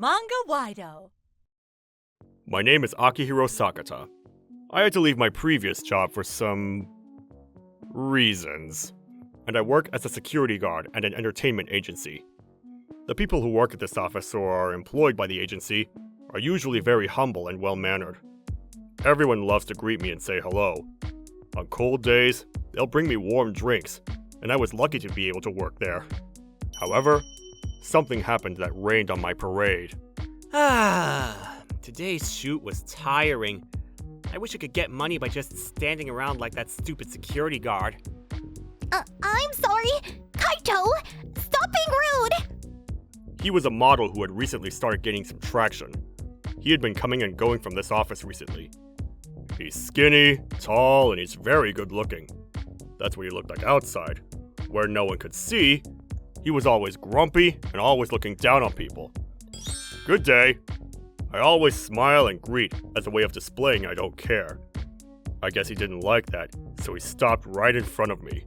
Manga-Waido. My name is Akihiro Sakata. I had to leave my previous job for some reasons, and I work as a security guard at an entertainment agency. The people who work at this office or are employed by the agency are usually very humble and well-mannered. Everyone loves to greet me and say hello. On cold days, they'll bring me warm drinks, and I was lucky to be able to work there. However, something happened that rained on my parade. Today's shoot was tiring. I wish I could get money by just standing around like that stupid security guard. I'm sorry! Kaito! Stop being rude! He was a model who had recently started gaining some traction. He had been coming and going from this office recently. He's skinny, tall, and he's very good looking. That's what he looked like outside. Where no one could see, he was always grumpy and always looking down on people. Good day. I always smile and greet as a way of displaying I don't care. I guess he didn't like that, so he stopped right in front of me.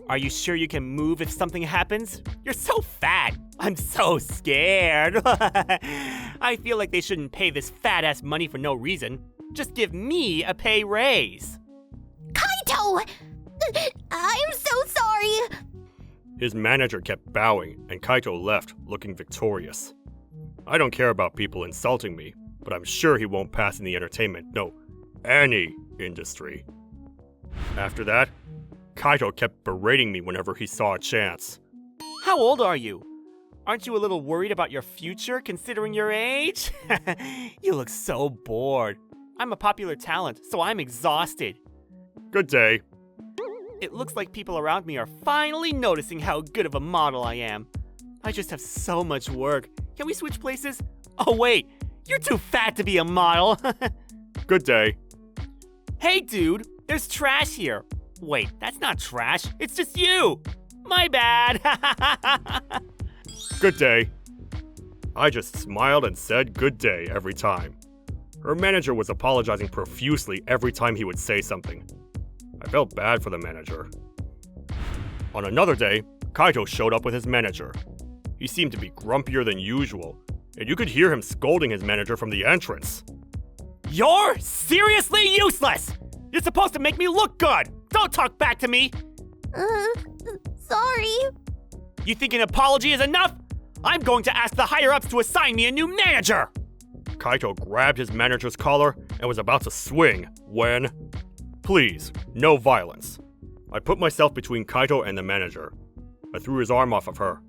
Are you sure you can move if something happens? You're so fat. I'm so scared. I feel like they shouldn't pay this fat-ass money for no reason. Just give me a pay raise. Kaito! I'm so sorry! His manager kept bowing, and Kaito left, looking victorious. I don't care about people insulting me, but I'm sure he won't pass in the entertainment, no, any industry. After that, Kaito kept berating me whenever he saw a chance. How old are you? Aren't you a little worried about your future, considering your age? You look so bored. I'm a popular talent, so I'm exhausted. Good day. It looks like people around me are finally noticing how good of a model I am. I just have so much work. Can we switch places? Oh wait, you're too fat to be a model. Good day. Hey dude, there's trash here. Wait, that's not trash, it's just you. My bad. Good day. I just smiled and said good day every time. Her manager was apologizing profusely every time he would say something. I felt bad for the manager. On another day, Kaito showed up with his manager. He seemed to be grumpier than usual, and you could hear him scolding his manager from the entrance. You're seriously useless! You're supposed to make me look good! Don't talk back to me! Sorry. You think an apology is enough? I'm going to ask the higher-ups to assign me a new manager! Kaito grabbed his manager's collar and was about to swing when... Please, no violence. I put myself between Kaito and the manager. I threw his arm off of her.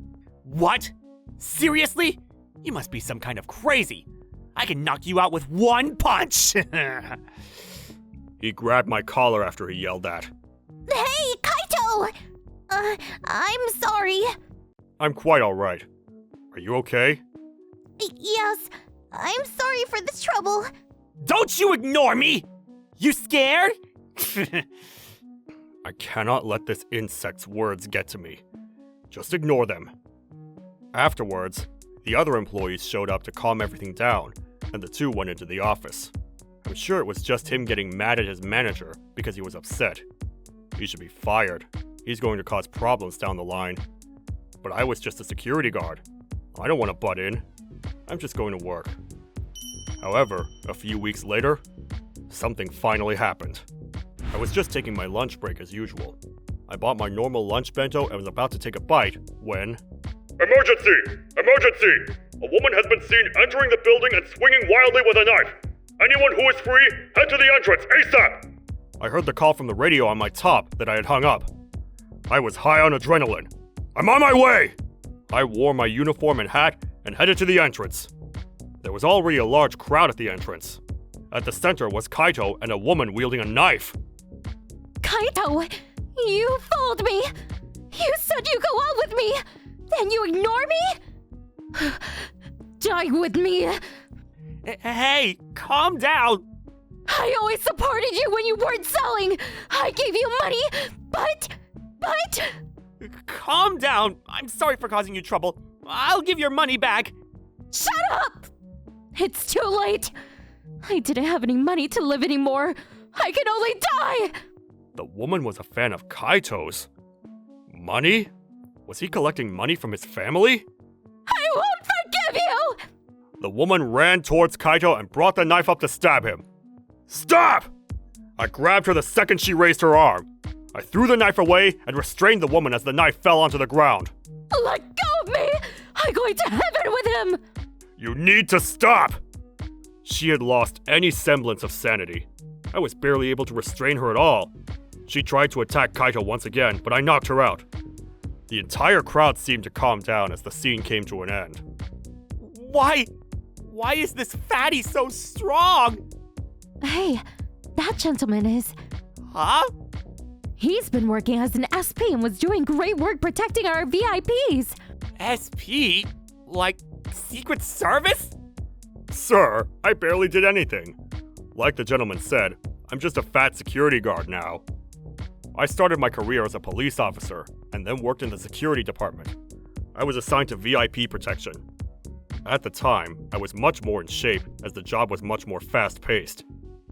What? Seriously? You must be some kind of crazy. I can knock you out with one punch! He grabbed my collar after he yelled that. Hey, Kaito! I'm sorry. I'm quite alright. Are you okay? Yes, I'm sorry for this trouble. Don't you ignore me! You scared? I cannot let this insect's words get to me. Just ignore them. Afterwards, the other employees showed up to calm everything down, and the two went into the office. I'm sure it was just him getting mad at his manager because he was upset. He should be fired. He's going to cause problems down the line. But I was just a security guard. I don't want to butt in. I'm just going to work. However, a few weeks later, something finally happened. I was just taking my lunch break as usual. I bought my normal lunch bento and was about to take a bite when... Emergency! Emergency! A woman has been seen entering the building and swinging wildly with a knife. Anyone who is free, head to the entrance ASAP! I heard the call from the radio on my top that I had hung up. I was high on adrenaline. I'm on my way! I wore my uniform and hat and headed to the entrance. There was already a large crowd at the entrance. At the center was Kaito and a woman wielding a knife. Kaito, you fooled me. You said you'd go out with me. Then you ignore me? Die with me. Hey, calm down. I always supported you when you weren't selling. I gave you money, but... Calm down. I'm sorry for causing you trouble. I'll give your money back. Shut up! It's too late. I didn't have any money to live anymore. I can only die! The woman was a fan of Kaito's. Money? Was he collecting money from his family? I won't forgive you! The woman ran towards Kaito and brought the knife up to stab him. Stop! I grabbed her the second she raised her arm. I threw the knife away and restrained the woman as the knife fell onto the ground. Let go of me! I'm going to heaven with him! You need to stop! She had lost any semblance of sanity. I was barely able to restrain her at all. She tried to attack Kaito once again, but I knocked her out. The entire crowd seemed to calm down as the scene came to an end. Why is this fatty so strong? Hey, that gentleman is... Huh? He's been working as an SP and was doing great work protecting our VIPs. SP? Like Secret Service? Sir, I barely did anything. Like the gentleman said, I'm just a fat security guard now. I started my career as a police officer and then worked in the security department. I was assigned to VIP protection. At the time, I was much more in shape as the job was much more fast-paced.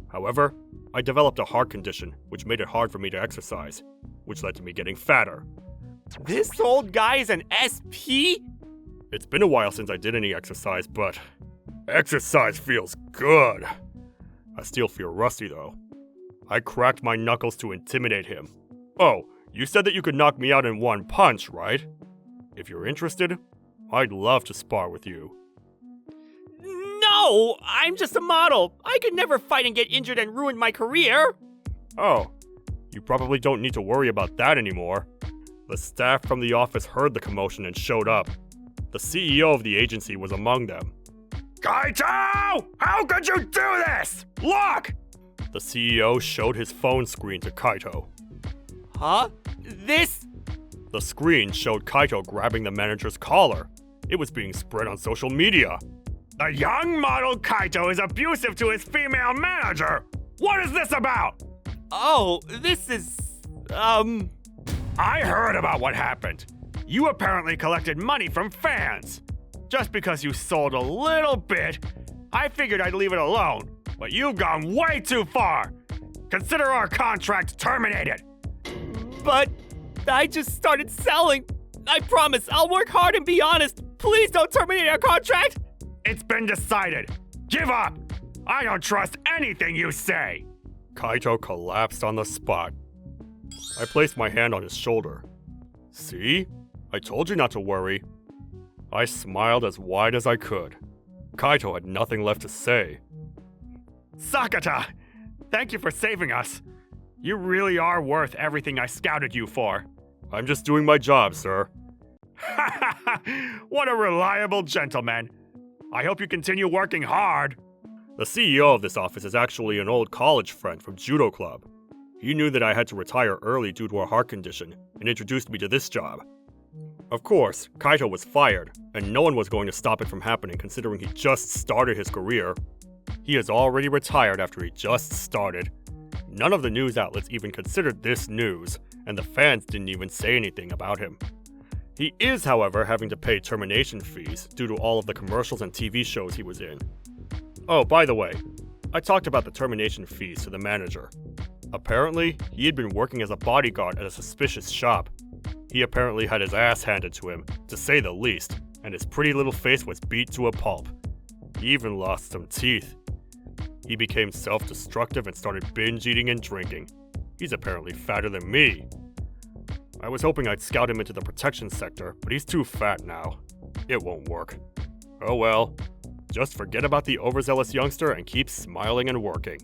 However, I developed a heart condition which made it hard for me to exercise, which led to me getting fatter. This old guy is an SP? It's been a while since I did any exercise, but exercise feels good. I still feel rusty though. I cracked my knuckles to intimidate him. Oh, you said that you could knock me out in one punch, right? If you're interested, I'd love to spar with you. No, I'm just a model. I could never fight and get injured and ruin my career. Oh, you probably don't need to worry about that anymore. The staff from the office heard the commotion and showed up. The CEO of the agency was among them. Kaito! How could you do this? Look! The CEO showed his phone screen to Kaito. Huh? This? The screen showed Kaito grabbing the manager's collar. It was being spread on social media. The young model Kaito is abusive to his female manager! What is this about? Oh, this is... I heard about what happened. You apparently collected money from fans. Just because you sold a little bit, I figured I'd leave it alone. But you've gone way too far. Consider our contract terminated. But I just started selling. I promise, I'll work hard and be honest. Please don't terminate our contract. It's been decided. Give up. I don't trust anything you say. Kaito collapsed on the spot. I placed my hand on his shoulder. See? I told you not to worry. I smiled as wide as I could. Kaito had nothing left to say. Sakata! Thank you for saving us. You really are worth everything I scouted you for. I'm just doing my job, sir. What a reliable gentleman. I hope you continue working hard. The CEO of this office is actually an old college friend from judo club. He knew that I had to retire early due to a heart condition and introduced me to this job. Of course, Kaito was fired, and no one was going to stop it from happening considering he just started his career. He is already retired after he just started. None of the news outlets even considered this news, and the fans didn't even say anything about him. He is, however, having to pay termination fees due to all of the commercials and TV shows he was in. Oh, by the way, I talked about the termination fees to the manager. Apparently, he had been working as a bodyguard at a suspicious shop. He apparently had his ass handed to him, to say the least, and his pretty little face was beat to a pulp. He even lost some teeth. He became self-destructive and started binge eating and drinking. He's apparently fatter than me. I was hoping I'd scout him into the protection sector, but he's too fat now. It won't work. Oh well. Just forget about the overzealous youngster and keep smiling and working.